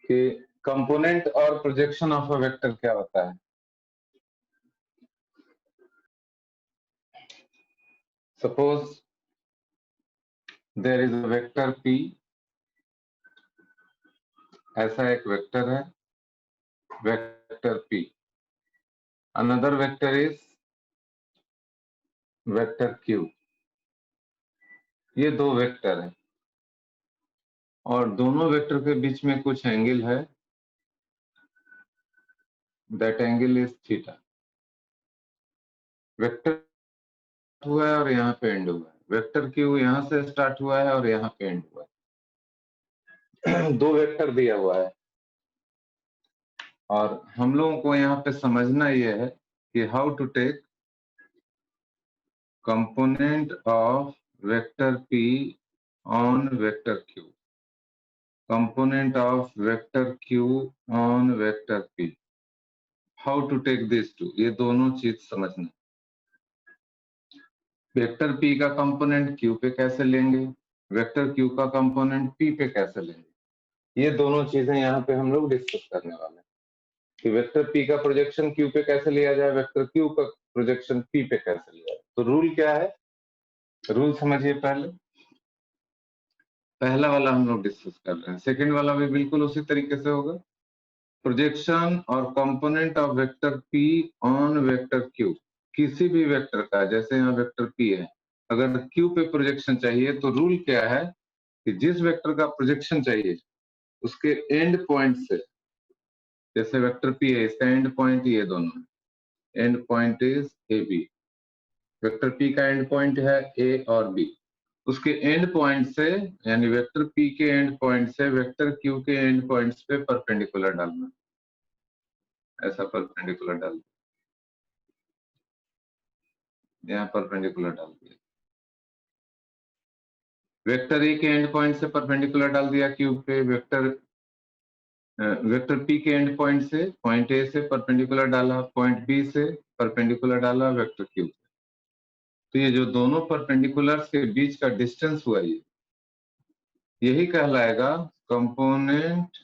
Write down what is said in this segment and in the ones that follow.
कि कंपोनेंट और projection of a vector क्या होता है। Suppose there is a vector p, ऐसा एक वेक्टर है vector p, another vector is vector q। ये दो वेक्टर है और दोनों वेक्टर के बीच में कुछ एंगल है, that angle is theta. Vector हुआ है और यहाँ पे एंड हुआ है, वेक्टर क्यू यहाँ से स्टार्ट हुआ है और यहाँ पे एंड हुआ है। दो वेक्टर दिया हुआ है और हम लोगों को यहाँ पे समझना ये है कि how to take component of vector p on vector q, component of vector q on vector p, how to take this two, ये दोनों चीज समझना। वेक्टर p का कंपोनेंट q पे कैसे लेंगे, वेक्टर q का कंपोनेंट p पे कैसे लेंगे, ये दोनों चीजें यहाँ पे हम लोग डिस्कस करने वाले हैं कि वेक्टर p का प्रोजेक्शन q पे कैसे लिया जाए, वेक्टर q का प्रोजेक्शन p पे कैसे लिया जाए। तो रूल क्या है, रूल समझिए। पहला वाला हम लोग डिस्कस कर रहे हैं, सेकंड वाला भी बिल्कुल उसी तरीके से होगा। प्रोजेक्शन और component of vector p on vector q, किसी भी वेक्टर का, जैसे यहाँ वेक्टर p है, अगर q पे प्रोजेक्शन चाहिए तो रूल क्या है कि जिस वेक्टर का प्रोजेक्शन चाहिए उसके एंड पॉइंट से, जैसे वेक्टर p है इसका एंड पॉइंट ये दोनों, end point is A B, vector p का एंड पॉइंट है a और b, उसके एंड पॉइंट से यानी वेक्टर p के एंड पॉइंट से वेक्टर q के एंड पॉइंट्स पे परपेंडिकुलर डालना, ऐसा परपेंडिकुलर डाल, यहाँ परपेंडिकुलर डाल दिया, वेक्टर ए के एंड पॉइंट से परपेंडिकुलर डाल दिया q पे, वेक्टर p के एंड पॉइंट से पॉइंट a से परपेंडिकुलर डाला, पॉइंट b से परपेंडिकुलर डाला वेक्टर q पे। तो ये जो दोनों परपेंडिकुलर्स के बीच का डिस्टेंस हुआ ये, यही कहलाएगा component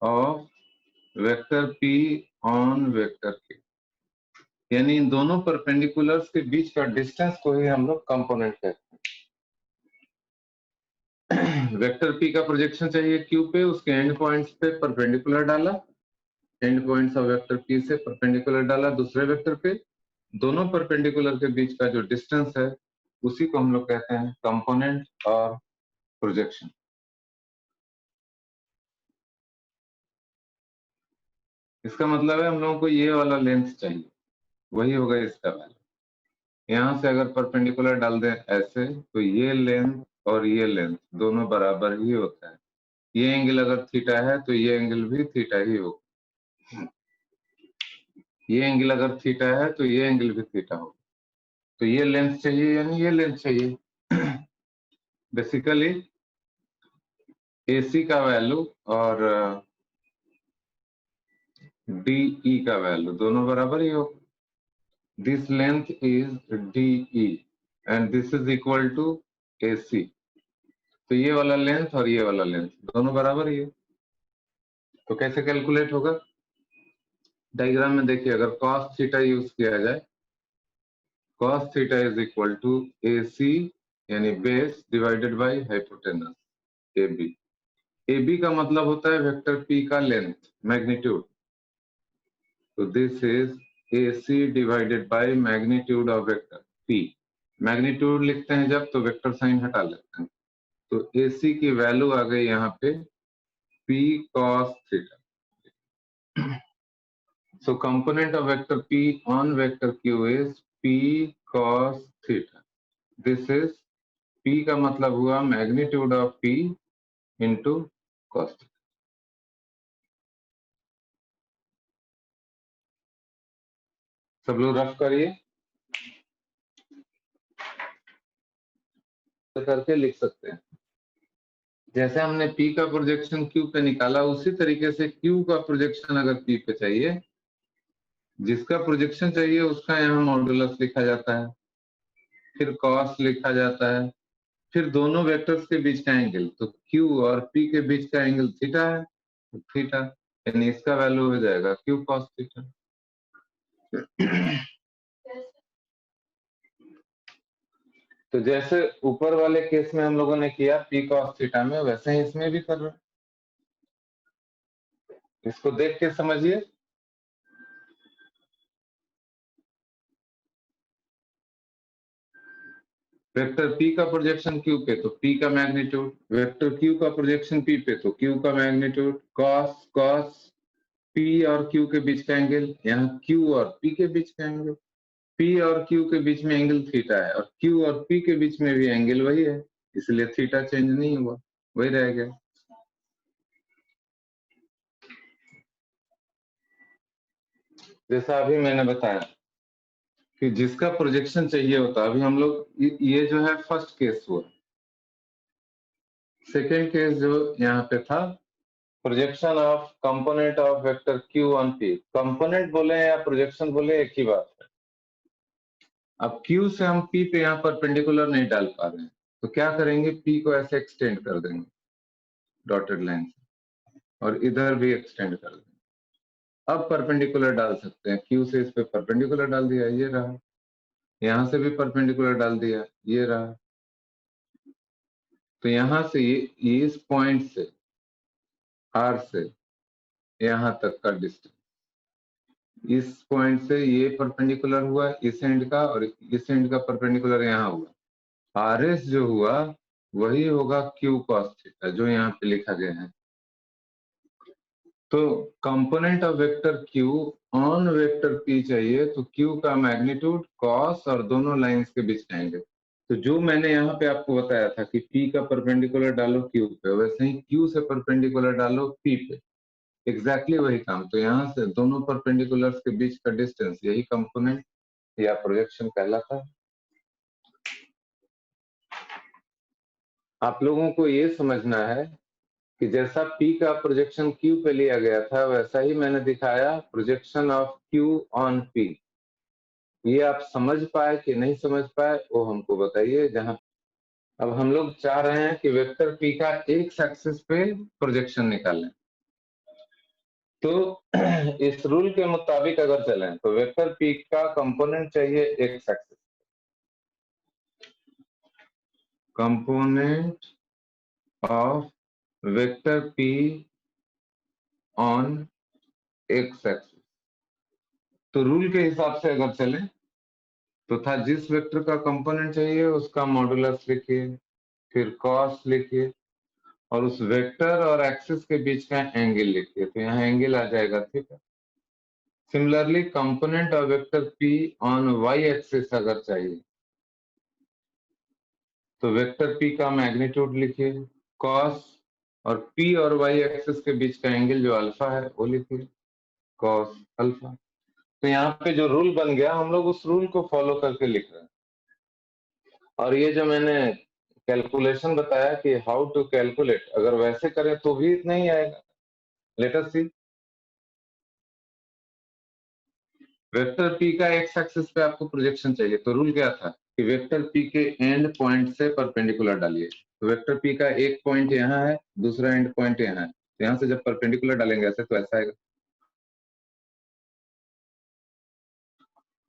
of vector p on vector q, यानी इन दोनों परपेंडिकुलर्स के बीच का डिस्टेंस को ही हम लोग कंपोनेंट कहते हैं। वेक्टर p का प्रोजेक्शन चाहिए q पे, उसके एंड पॉइंट्स पे परपेंडिकुलर डाला, and points of vector p से परपेंडिकुलर डाला दूसरे वेक्टर पे, दोनों परपेंडिकुलर के बीच का जो डिस्टेंस है उसी को हम लोग कहते हैं कंपोनेंट और प्रोजेक्शन। इसका मतलब है हम लोगों को ये वाला लेंथ चाहिए, वही होगा इसका वैल्यू। यहाँ से अगर परपेंडिकुलर डाल दें ऐसे तो ये लेंथ और ये लेंथ दोनों बराबर ही होता है, ये एंगल अगर थीटा है तो ये एंगल भी थीटा ही होगा, ये एंगल अगर थीटा है तो ये एंगल भी थीटा होगा। तो ये लेंथ चाहिए यानी ये लेंथ चाहिए। बेसिकली AC का वैल्यू और DE का वैल्यू दोनों बराबर ही होगा। This length is DE and this is equal to AC। तो ये वाला लेंथ और ये वाला लेंथ दोनों बराबर ही है। तो कैसे कैलकुलेट होगा, डायग्राम में देखिए, अगर cos थीटा यूज किया जाए, cos theta is equal to AC यानी base divided by hypotenuse AB। AB का मतलब होता है वेक्टर P का लेंथ, मैग्नीट्यूड। तो this is AC divided by magnitude of vector P। Magnitude लिखते हैं जब तो वेक्टर साइन हटा लेते हैं, तो AC की वैल्यू आ गई यहाँ पे P cos theta. So component of vector P on vector Q is P cos theta. This is P का मतलब हुआ magnitude of P into cos theta. सब लोग रफ करिए, करके लिख सकते हैं। जैसे हमने P का प्रोजेक्शन Q पे निकाला उसी तरीके से Q का प्रोजेक्शन अगर P पे चाहिए, जिसका प्रोजेक्शन चाहिए उसका यहाँ मॉडुलस लिखा जाता है, फिर कॉस लिखा जाता है, फिर दोनों वेक्टर्स के बीच का एंगल, तो Q और P के बीच का एंगल थीटा है, थीटा, यानी इसका वैल्यू हो जाएगा क्यू कॉस थीटा। तो जैसे ऊपर वाले केस में हम लोगों ने किया पी कॉस थीटा में, वैसे ही इसमें भी कर रहे हैं। इसको देख के समझिए। वेक्टर P का प्रोजेक्शन Q पे तो P का मैग्नीट्यूड, वेक्टर Q का प्रोजेक्शन P पे तो Q का मैग्नीट्यूड, cos P और Q के बीच का एंगल, यहाँ Q और P के बीच का एंगल, P और Q के बीच में एंगल थीटा है और Q और P के बीच में भी एंगल वही है, इसलिए थीटा चेंज नहीं हुआ, वही रह गया। जैसा अभी मैंने बताया कि जिसका प्रोजेक्शन चाहिए होता, अभी हम लोग ये जो है फर्स्ट केस हुआ। सेकेंड केस जो यहाँ पे था, projection of component of vector Q on P। Component बोले या प्रोजेक्शन बोले एक ही बात है। अब Q से हम P पे यहाँ परपेंडिकुलर नहीं डाल पा रहे हैं, तो क्या करेंगे, P को ऐसे एक्सटेंड कर देंगे डॉटेड लाइन से, और इधर भी एक्सटेंड कर देंगे। अब परपेंडिकुलर डाल सकते हैं, Q से इस पे परपेंडिकुलर डाल दिया, ये रहा, यहाँ से भी परपेंडिकुलर डाल दिया, ये रहा। तो यहाँ से ये इस पॉइंट से R से यहाँ तक का डिस्टेंस, इस पॉइंट से ये परपेंडिकुलर हुआ इस एंड का, और इस एंड का परपेंडिकुलर यहाँ हुआ। RS जो हुआ वही होगा Q cos थीटा, जो यहाँ पे लिखा गया है। तो component of vector Q on vector P चाहिए तो Q का मैग्नीट्यूड, cos और दोनों लाइंस के बीच का एंगल। तो जो मैंने यहाँ पे आपको बताया था कि P का परपेंडिकुलर डालो Q पे, वैसे ही Q से परपेंडिकुलर डालो P पे, एग्जैक्टली वही काम। तो यहाँ से दोनों परपेंडिकुलर्स के बीच का डिस्टेंस, यही कंपोनेंट या प्रोजेक्शन कहलाता है। आप लोगों को ये समझना है कि जैसा P का प्रोजेक्शन Q पे लिया गया था, वैसा ही मैंने दिखाया projection of Q on P। ये आप समझ पाए कि नहीं समझ पाए वो हमको बताइए। जहां अब हम लोग चाह रहे हैं कि वेक्टर P का एक्स एक्सिस पे प्रोजेक्शन निकालें, तो इस रूल के मुताबिक अगर चलें तो वेक्टर P का कंपोनेंट चाहिए x axis, component of vector P on x axis. तो रूल के हिसाब से अगर चलें तो था, जिस वेक्टर का कंपोनेंट चाहिए उसका मॉडुलस लिखिए, फिर कॉस लिखिए, और उस वेक्टर और एक्सिस के बीच का एंगल लिखिए, तो यहाँ एंगल आ जाएगा theta. Similarly component of vector P on y axis अगर चाहिए तो वेक्टर P का मैग्नीट्यूड लिखिए, cos, और P और y एक्सिस के बीच का एंगल जो अल्फा है वो लिखिए, cos अल्फा। तो यहाँ पे जो रूल बन गया, हम लोग उस रूल को फॉलो करके लिख रहे हैं। और ये जो मैंने कैलकुलेशन बताया कि हाउ टू कैलकुलेट, अगर वैसे करें तो भी इतना ही आएगा। लेट अस सी। वेक्टर P का एक्स एक्सिस पे आपको प्रोजेक्शन चाहिए, तो रूल क्या था कि वेक्टर P के एंड पॉइंट से परपेंडिकुलर डालिए। तो वेक्टर P का एक पॉइंट यहाँ है, दूसरा एंड पॉइंट यहाँ है, तो यहाँ से जब परपेंडिकुलर डालेंगे ऐसे, तो ऐसा आएगा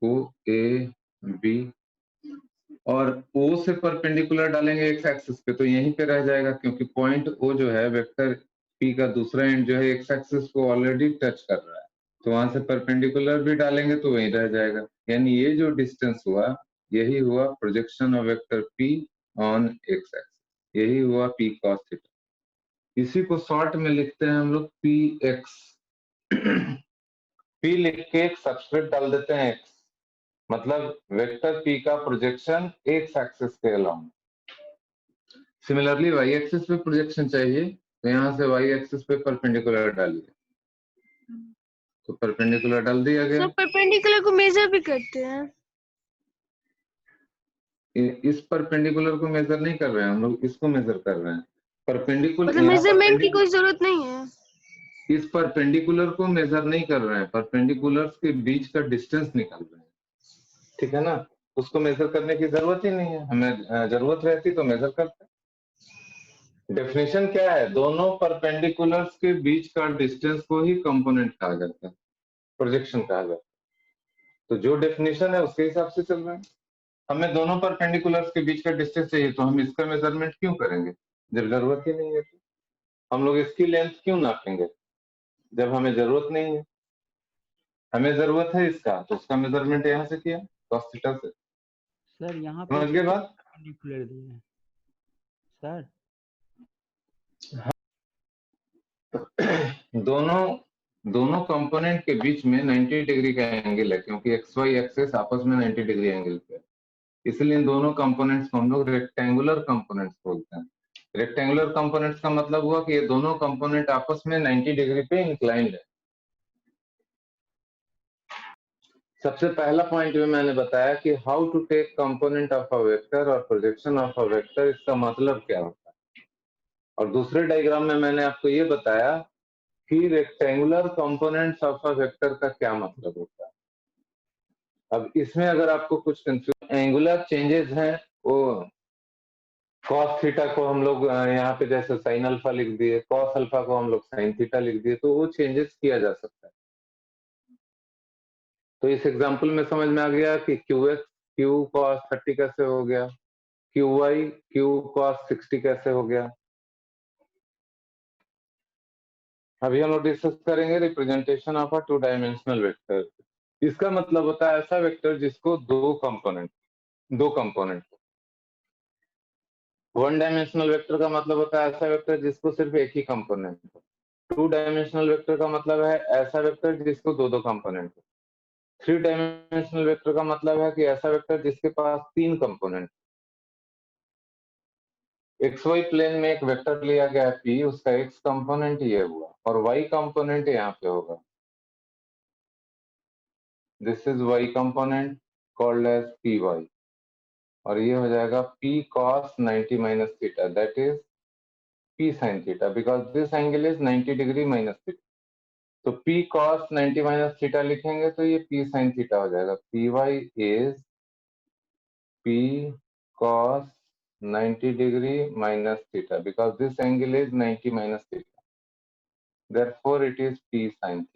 O A B, और O से परपेंडिकुलर डालेंगे एक्स एक्सिस पे तो यहीं पे रह जाएगा, क्योंकि पॉइंट O जो है वेक्टर P का दूसरा एंड जो है एक्स एक्सिस को ऑलरेडी टच कर रहा है, तो वहां से परपेंडिकुलर भी डालेंगे तो वहीं रह जाएगा। यानी ये जो डिस्टेंस हुआ, यही हुआ projection of vector P on x axis, यही हुआ P cos थीटा। इसी को शॉर्ट में लिखते हैं हम लोग PX। P लिख के एक सबस्क्रिप्ट डाल देते हैं X, मतलब वेक्टर P का प्रोजेक्शन एक्स एक्सिस के अलोंग। सिमिलरली y एक्सिस पे प्रोजेक्शन चाहिए, तो यहाँ से y एक्सिस पे परपेंडिकुलर डालिए, तो परपेंडिकुलर डाल दिया गया। सब परपेंडिकुलर को मेजर भी करते हैं। इस परपेंडिकुलर को मेजर नहीं कर रहे हैं हम लोग, इसको मेजर कर रहे हैं। परपेंडिकुलर, मतलब मेजरमेंट की कोई जरूरत नहीं है। इस परपेंडिकुलर को मेजर नहीं कर रहे हैं, परपेंडिकुलर्स के बीच का डिस्टेंस निकाल रहे हैं, ठीक है ना। उसको मेजर करने की जरूरत ही नहीं है, हमें जरूरत रहती तो मेजर करते। डेफिनेशन क्या है? दोनों परपेंडिकुलर्स के बीच का डिस्टेंस को ही कंपोनेंट कहा जाता है, प्रोजेक्शन कहा जाता है। तो जो डेफिनेशन है उसके हिसाब से चल रहे हैं। हमें दोनों परपेंडिकुलर्स के बीच का डिस्टेंस चाहिए, तो हम इसका मेजरमेंट क्यों करेंगे जब जरूरत ही नहीं है? तो हम लोग इसकी लेंथ क्यों नापेंगे जब हमें जरूरत नहीं है? हमें जरूरत है इसका, तो उसका मेजरमेंट यहाँ से किया cos थीटा से। सर यहाँ पे समझ गए बात? परपेंडिकुलर दिए हैं सर। दोनों कंपोनेंट के बीच में 90 डिग्री का एंगल है, क्योंकि एक्स वाई एक्सेस आपस में 90 डिग्री एंगल पे है, इसलिए इन दोनों कंपोनेंट्स को हम लोग रेक्टेंगुलर कंपोनेंट्स बोलते हैं। रेक्टेंगुलर कंपोनेंट्स का मतलब हुआ कि ये दोनों कंपोनेंट आपस में 90 डिग्री पे इंक्लाइंड है। सबसे पहला पॉइंट में मैंने बताया कि how to take component of a vector और प्रोजेक्शन ऑफ अ वेक्टर, इसका मतलब क्या होता है। और दूसरे डायग्राम में मैंने आपको ये बताया कि rectangular components of a vector का क्या मतलब होता है। अब इसमें अगर आपको कुछ कंफ्यूजन, एंगुलर चेंजेस हैं, वो cos थीटा को हम लोग यहाँ पे जैसे sin अल्फा लिख दिए, cos अल्फा को हम लोग sin थीटा लिख दिए, तो वो चेंजेस किया जा सकता है। तो इस एग्जांपल में समझ में आ गया कि QX Q cos 30 कैसे हो गया, QY Q cos 60 कैसे हो गया। अभी हम लोग डिस्कस करेंगे representation of a two dimensional vector. इसका मतलब होता है ऐसा वेक्टर जिसको दो कंपोनेंट। वन डायमेंशनल वेक्टर का मतलब होता है ऐसा वेक्टर जिसको सिर्फ एक ही कंपोनेंट हो। टू डायमेंशनल वेक्टर का मतलब है ऐसा वेक्टर जिसको दो दो कंपोनेंट हो। थ्री डायमेंशनल वेक्टर का मतलब है कि ऐसा वेक्टर जिसके पास तीन कंपोनेंट। एक्स वाई प्लेन में एक वेक्टर लिया गया है P, उसका एक्स कंपोनेंट ये हुआ और वाई कंपोनेंट यहाँ पे होगा। This is Y component called as P Y, और ये हो जाएगा P cos 90 minus theta, that is P sin theta, because this angle is 90 degree minus theta. तो P cos 90 minus theta लिखेंगे तो ये P sin theta हो जाएगा। Py is P cos 90 degree minus theta, because this angle is 90 minus theta. Therefore it is P sin theta.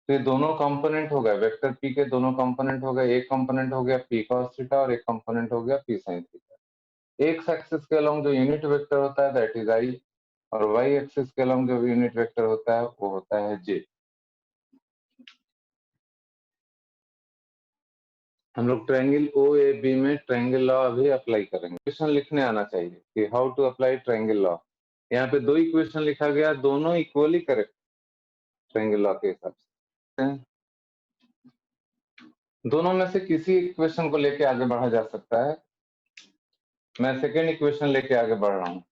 तो ये दोनों component हो गए, वेक्टर P के दोनों कंपोनेंट हो गए। एक कंपोनेंट हो गया P cos theta और एक कंपोनेंट हो गया P sin theta। X axis के अलोंग जो यूनिट वेक्टर होता है दैट इज I, और वाई एक्सिस के अलोंग जो यूनिट वेक्टर होता है वो होता है J। हम लोग ट्रायंगल OAB में ट्रायंगल लॉ अभी अप्लाई करेंगे। इक्वेशन लिखने आना चाहिए कि how to apply triangle law. यहाँ पे दो इक्वेशन लिखा गया, दोनों इक्वली करेक्ट ट्रायंगल लॉ के हिसाब से। दोनों में से किसी इक्वेशन को लेके आगे बढ़ा जा सकता है। मैं सेकेंड इक्वेशन लेके आगे बढ़ रहा हूँ।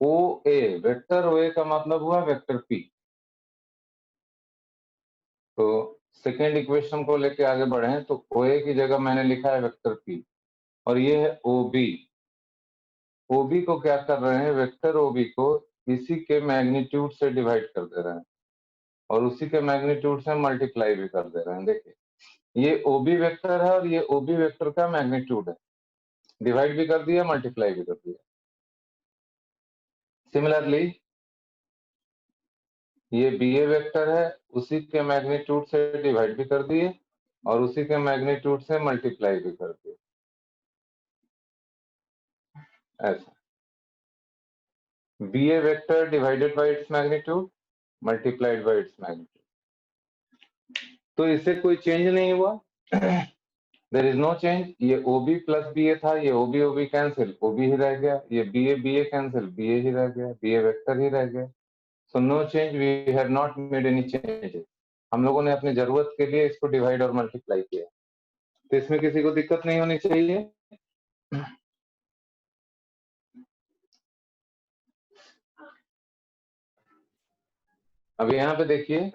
OA, वेक्टर OA का मतलब हुआ वेक्टर P। तो सेकेंड इक्वेशन को लेके आगे बढ़े हैं तो OA की जगह मैंने लिखा है वेक्टर P, और ये है OB। OB को क्या कर रहे हैं, वेक्टर OB को इसी के मैग्नीट्यूड से डिवाइड कर दे रहे हैं और उसी के मैग्नीट्यूड से मल्टीप्लाई भी कर दे रहे हैं। देखिए ये OB वेक्टर है और ये OB वेक्टर का मैग्नीट्यूड है, डिवाइड भी कर दिया मल्टीप्लाई भी कर दिया। सिमिलरली ये BA वेक्टर है, उसी के मैग्नीट्यूड से डिवाइड भी कर दिए और उसी के मैग्नीट्यूड से मल्टीप्लाई भी कर दिए। ऐसा BA vector divided by its magnitude multiplied by its magnitude. तो इससे कोई चेंज नहीं हुआ, देयर इज नो चेंज। ये OB प्लस BA था, ये OB OB कैंसिल, OB ही रह गया। ये BA BA कैंसिल, BA ही रह गया, BA वेक्टर ही रह गया। So no change, we have not made any changes. हम लोगों ने अपनी जरूरत के लिए इसको डिवाइड और मल्टीप्लाई किया, तो इसमें किसी को दिक्कत नहीं होनी चाहिए। अब यहाँ पे देखिए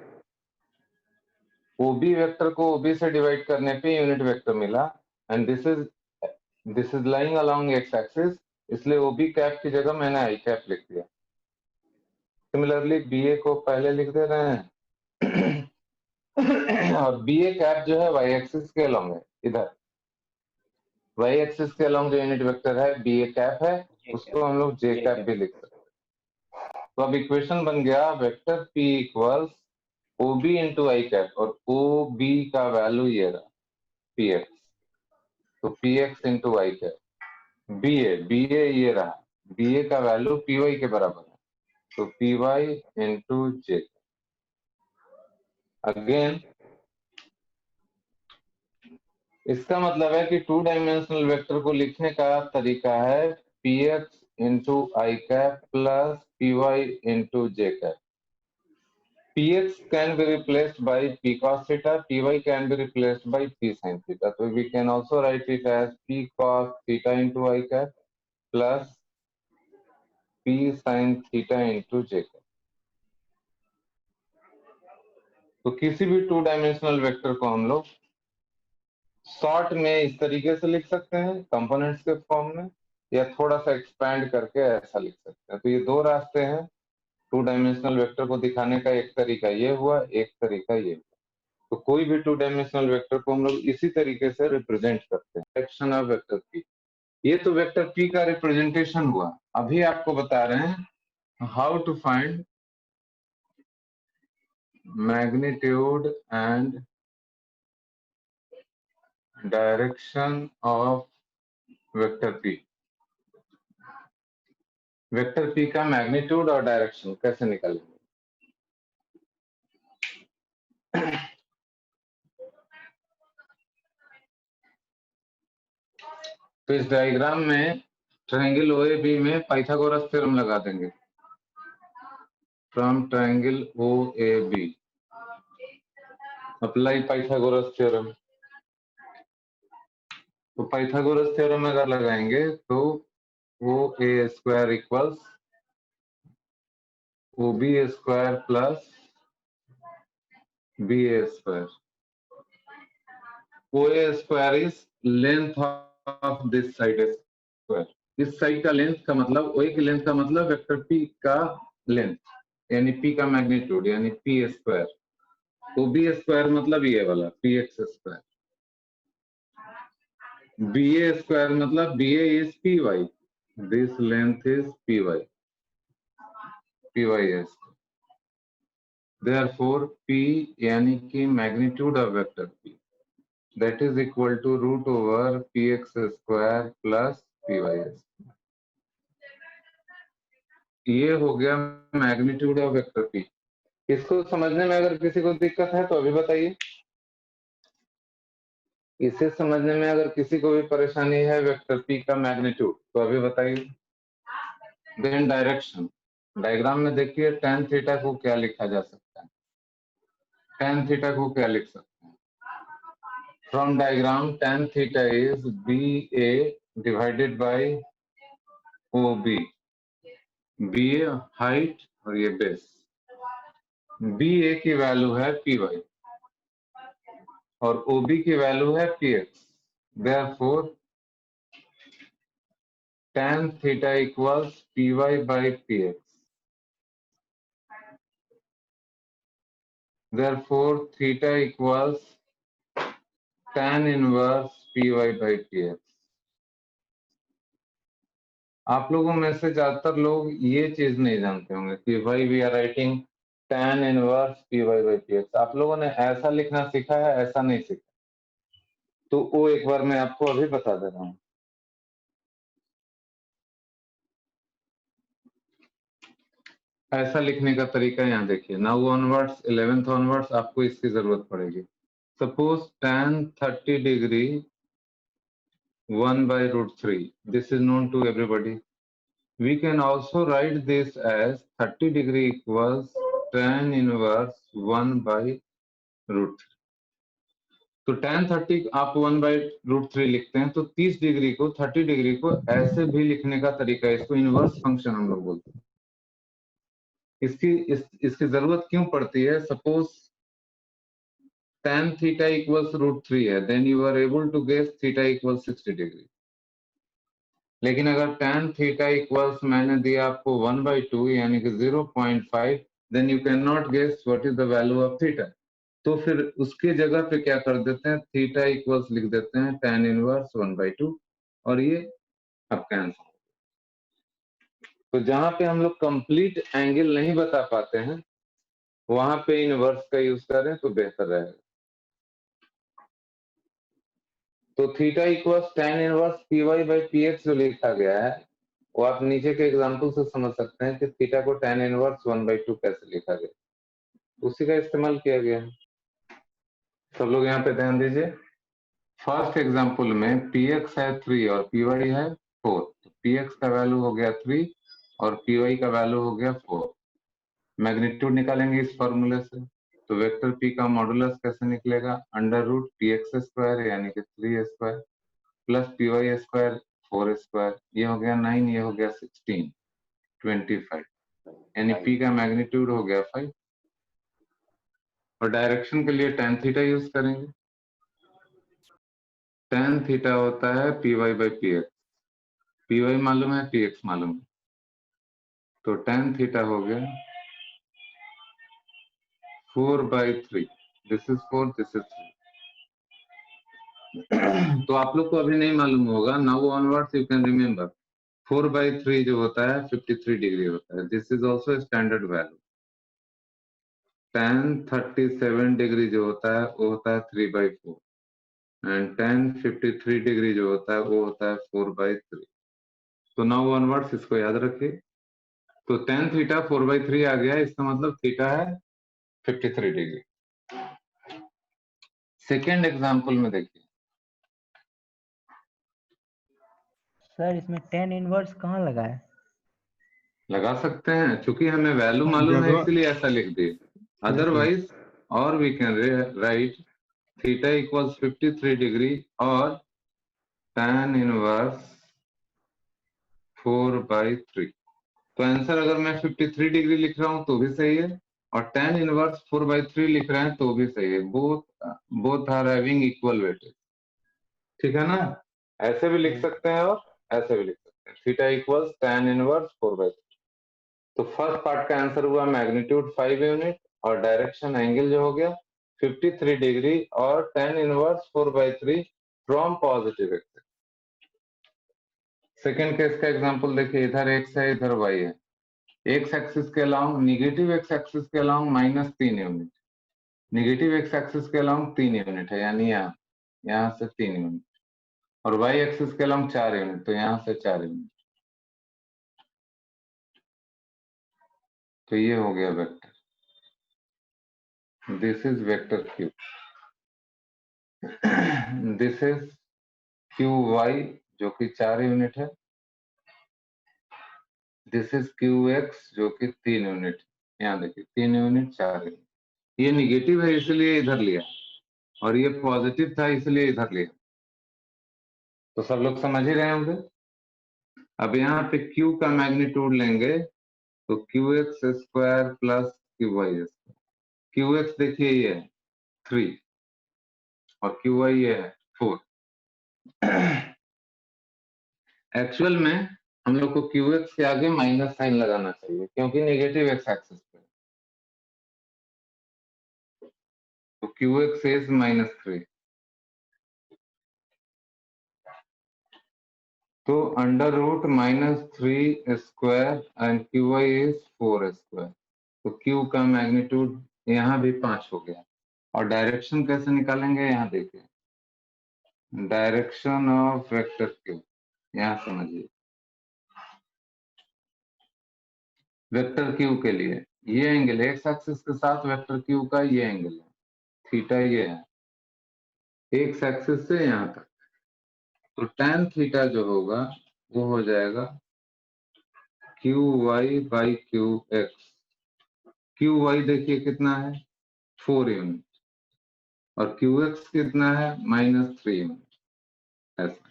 OB वेक्टर को OB से डिवाइड करने पे यूनिट वेक्टर मिला, and this is lying along x axis, इसलिए OB कैप की जगह मैंने I कैप लिख दिया। सिमिलरली BA को पहले लिख दे रहे हैं और BA कैप जो है वाई एक्सिस के अलोंग है। इधर वाई एक्सिस के अलोंग जो यूनिट वेक्टर है BA कैप है, उसको हम लोग J कैप भी लिख सकते हैं। तो अब इक्वेशन बन गया vector P equals OB into I cap, और OB का वैल्यू ये रहा PX, तो PX into I cap, BA ये रहा, BA का वैल्यू PY के बराबर है, तो PY इंटू J। अगेन इसका मतलब है कि 2 डायमेंशनल वेक्टर को लिखने का तरीका है PX into I cap plus PY into J cap. Px can be replaced by P cos theta, Py can be replaced by P sin theta. So we can also write it as P cos theta into I cap plus P sin theta into J cap. तो किसी भी 2 dimensional vector को हम लोग short में इस तरीके से लिख सकते हैं कंपोनेंट्स के फॉर्म में, या थोड़ा सा एक्सपैंड करके ऐसा लिख सकते हैं। तो ये दो रास्ते हैं 2 डायमेंशनल वेक्टर को दिखाने का, एक तरीका ये हुआ, एक तरीका ये हुआ। तो कोई भी 2 डायमेंशनल वेक्टर को हम लोग इसी तरीके से रिप्रेजेंट करते हैं, डायरेक्शन ऑफ वेक्टर पी। ये तो वेक्टर पी का रिप्रेजेंटेशन हुआ। अभी आपको बता रहे हैं how to find magnitude and direction of vector P. Vector P का मैग्नीट्यूड और डायरेक्शन कैसे निकालेंगे? तो इस डायग्राम में ट्रायंगल OAB में पाइथागोरस थ्योरम लगा देंगे। From triangle OAB apply Pythagoras theorem. तो पाइथागोरस थ्योरम अगर लगाएंगे तो OA square equals OB square plus BA square. OA square is length of this side square. इस साइड का लेंथ का मतलब, OA की लेंथ का मतलब वेक्टर P का लेंथ, यानी P का मैग्नीट्यूड यानी P स्क्वायर। OB स्क्वायर मतलब ये वाला PX स्क्वायर। BA स्क्वायर मतलब BA is PY, this length is PY is। Therefore P यानी कि magnitude of vector P that is equal to root over PX square plus PY square। ये हो गया magnitude of vector P। इसको समझने में अगर किसी को दिक्कत है तो अभी बताइए। इसे समझने में अगर किसी को भी परेशानी है वेक्टर P का मैग्नीट्यूड तो अभी बताइए। देन डायरेक्शन, डायग्राम में देखिए tan थीटा को क्या लिखा जा सकता है। tan थीटा को क्या लिख सकते हैं? From diagram tan theta is BA divided by OB। BA height और ये बेस। BA की वैल्यू है PY और OB की वैल्यू है PX। Therefore tan theta equals PY by PX। Therefore theta equals tan inverse PY by PX। आप लोगों में से ज्यादातर लोग ये चीज नहीं जानते होंगे कि भाई we are writing tan inverse PY by PX। आप लोगों ने ऐसा लिखना सीखा है, ऐसा नहीं सीखा। तो वो एक बार मैं आपको अभी बता दे रहा हूँ। ऐसा लिखने का तरीका यहाँ देखिए। नाउ ऑनवर्ड्स 11th ऑनवर्ड्स आपको इसकी जरूरत पड़ेगी। Suppose tan 30 degree 1 by root 3, this is known to everybody। We can also write this as 30 degree equals tan inverse 1 by root 3। तो tan 30 आप 1 by root 3 लिखते हैं, तो 30 डिग्री को 30 डिग्री को ऐसे भी लिखने का तरीका है, इसको इनवर्स फंक्शन हम लोग बोलते हैं। इसकी जरूरत क्यों पड़ती है? Suppose tan theta equals root 3 है, then you are able to guess theta equals 60 degree. लेकिन अगर tan theta equals मैंने दिया आपको 1 by 2 यानी कि 0.5, then you cannot guess what is the value of theta। तो फिर उसके जगह पे क्या कर देते हैं, थीटा इक्वल्स लिख देते हैं tan इनवर्स 1 by 2 और ये आपका आंसर। तो जहां पे हम लोग कंप्लीट एंगल नहीं बता पाते हैं वहां पे इनवर्स का यूज करें तो बेहतर रहेगा। तो theta equals tan inverse P Y by P x जो लिखा गया है वो आप नीचे के एग्जांपल से समझ सकते हैं कि थीटा को tan इनवर्स 1/2 कैसे लिखा गया, उसी का इस्तेमाल किया गया है। सब लोग यहाँ पे ध्यान दीजिए। फर्स्ट एग्जांपल में पी एक्स है 3 और पी वाई है 4, तो पी एक्स का वैल्यू हो गया 3 और पी वाई का वैल्यू हो गया 4। मैग्नीट्यूड निकालेंगे इस फॉर्मूले से, तो वेक्टर पी का मॉडुलस कैसे निकलेगा, under root P x square यानी कि 3 square plus P Y square 4 square, ये हो गया 9, ये हो गया 16, 25, यानी पी का मैग्नीट्यूड हो गया 5। और डायरेक्शन के लिए tan थीटा यूज करेंगे। tan थीटा होता है P Y by P x, P Y मालूम है पी एक्स मालूम है, तो tan थीटा हो गया 4/3, दिस इज 4, दिस इज 3। तो आप लोग को अभी नहीं मालूम होगा, now onwards you can remember 4/3 जो होता है 53 डिग्री होता है, this is also standard value. tan 37 degree जो होता है वो होता है 3/4 एंड tan 53 डिग्री जो होता है वो होता है 4/3। तो नाउ ऑनवर्ड्स इसको याद रखिए। तो tan थीटा 4/3 आ गया, इसका मतलब थीटा है 53 डिग्री। सेकेंड एग्जाम्पल में देखिए, सर इसमें tan इनवर्स कहाँ लगा है? लगा सकते हैं, चूंकि हमें वैल्यू मालूम है जगह इसीलिए ऐसा लिख दिए, अदरवाइज और we can write theta equals 53 degree और tan इनवर्स 4/3। तो आंसर अगर मैं 53 डिग्री लिख रहा हूं तो भी सही है और tan इनवर्स 4/3 लिख रहे हैं तो भी सही है, both are having equal weightage. ठीक है ना, ऐसे भी लिख सकते हैं और ऐसे भी लिख सकते हैं, थीटा इक्वल्स tan इनवर्स 4/3। तो फर्स्ट पार्ट का आंसर हुआ मैग्नीट्यूड 5 यूनिट और डायरेक्शन एंगल जो हो गया 53 डिग्री और tan inverse 4/3 from positive axis. Second case का एग्जांपल देखिए, इधर x है इधर y है, एक्स एक्सिस के अलाउंग निगेटिव एक्स एक्सिस के along -3 unit, negative x axis के अलाउंग 3 यूनिट है यानी यहाँ से 3 यूनिट, और y एक्सिस के अलाउंग 4 यूनिट, तो यहाँ से 4 यूनिट। तो ये हो गया vector, this is vector Q, this is Q Y जो कि 4 यूनिट है, दिस इज क्यू एक्स जो कि 3 यूनिट, यहाँ देखिए 3 यूनिट 4 यूनिट, ये निगेटिव है इसलिए इधर लिया और ये पॉजिटिव था इसलिए इधर लिया। तो सब लोग समझ ही रहे होंगे। अब यहाँ पे Q का मैग्नीट्यूड लेंगे तो QX square plus QY square, QX देखिए ये है 3 और QY ये है 4। एक्चुअल में हम लोग को QX के आगे माइनस साइन लगाना चाहिए क्योंकि नेगेटिव एक्स एक्सिस पे, तो QX इज -3। तो under root -3 square and QY is 4 square, तो Q का मैग्नीट्यूड यहाँ भी 5 हो गया। और डायरेक्शन कैसे निकालेंगे, यहाँ देखिए डायरेक्शन ऑफ वेक्टर क्यू, यहाँ समझिए वेक्टर क्यू के लिए ये एंगल एक्स एक्सिस के साथ वेक्टर क्यू का ये एंगल है थीटा, ये है एक्स एक्सिस से यहाँ तक, तो tan थीटा जो होगा वो हो जाएगा Q Y by Q x. Q Y देखिए कितना है 4 यूनिट और क्यू एक्स कितना है -3 यूनिट, ऐसा।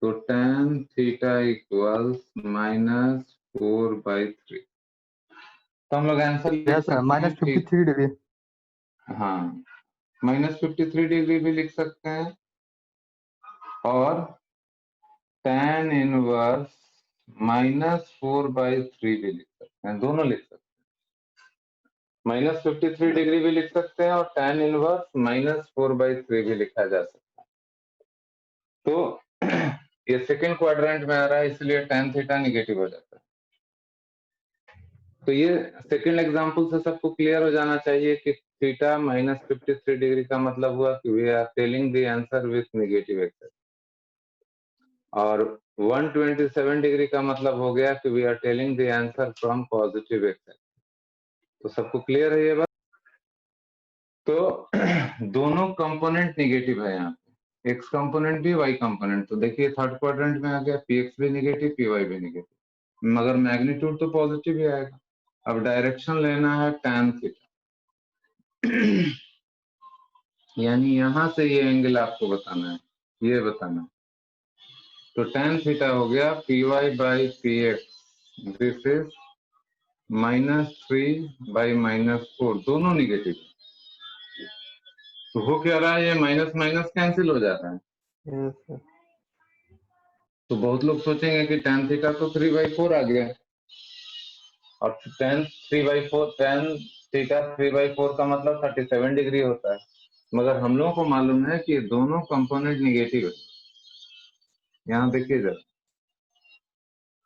तो tan थीटा इक्वल्स -4/3। तो हम लोग आंसर लिख सकते हैं कि -53 डिग्री। हाँ -53 डिग्री भी लिख सकते हैं और tan इनवर्स -4/3 भी लिख सकते हैं, दोनों लिख सकते हैं। -53 डिग्री भी लिख सकते हैं और tan इनवर्स -4/3 भी लिखा जा सकता है। तो ये सेकंड क्वाड्रेंट में आ रहा है इसलिए tan थीटा निगेटिव हो जाता है। तो ये सेकंड एग्जांपल से सबको क्लियर हो जाना चाहिए कि थीटा -53 डिग्री का मतलब हुआ कि we are telling the answer with negative vector, और 127 डिग्री का मतलब हो गया कि we are telling the answer from positive vector. तो सबको क्लियर है ये बात? तो दोनों कंपोनेंट नेगेटिव है यहाँ पे, एक्स कंपोनेंट भी वाई कंपोनेंट। तो देखिए थर्ड क्वाड्रेंट में आ गया, पी एक्स भी नेगेटिव पी वाई भी नेगेटिव, मगर मैग्नीट्यूड तो पॉजिटिव ही आएगा। अब डायरेक्शन लेना है tan थीटा, यानी यहां से ये एंगल आपको बताना है, ये बताना है। तो tan थीटा हो गया P Y by P x, this is -3 by -4, दोनों नेगेटिव। तो हो क्या रहा है, ये माइनस माइनस कैंसिल हो जाता है। Yes sir. तो बहुत लोग सोचेंगे कि tan थीटा तो 3/4 आ गया, और tan 3/4, tan थीटा 3/4 का मतलब 37 डिग्री होता है, मगर हम लोगों को मालूम है कि दोनों कंपोनेंट नेगेटिव है। यहाँ देखिए जरा,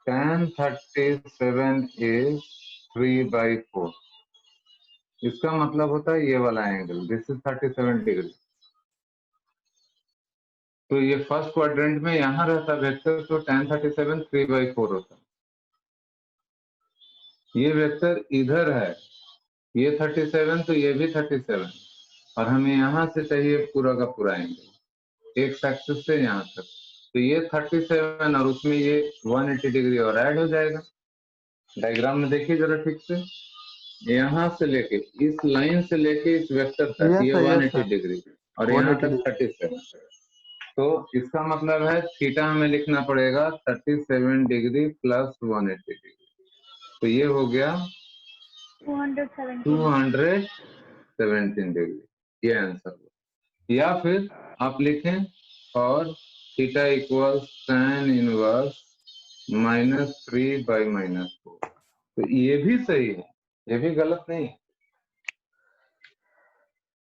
tan 37 इज 3/4, इसका मतलब होता है ये वाला एंगल, दिस इज 37 डिग्री। तो ये फर्स्ट क्वाड्रेंट में यहाँ रहता वेक्टर, तो tan 37 3/4 होता। ये वेक्टर इधर है, ये 37 तो ये भी 37, और हमें यहाँ से चाहिए पूरा का पूरा एंगल, एक एक्सिस से यहाँ तक। तो ये 37 और उसमें ये 180 डिग्री और ऐड हो जाएगा। डायग्राम में देखिए जरा ठीक से, यहाँ से लेके इस लाइन से लेके इस वेक्टर तक यस ये सर, यस 180 सर। डिग्री, और यहाँ 180 तक 37। तो इसका मतलब है थीटा हमें लिखना पड़ेगा 37 डिग्री प्लस 180 डिग्री। तो ये हो गया 217 डिग्री, ये आंसर हुआ। या फिर आप लिखें और theta equals tan inverse -3 by -4। तो ये भी सही है, ये भी गलत नहीं है।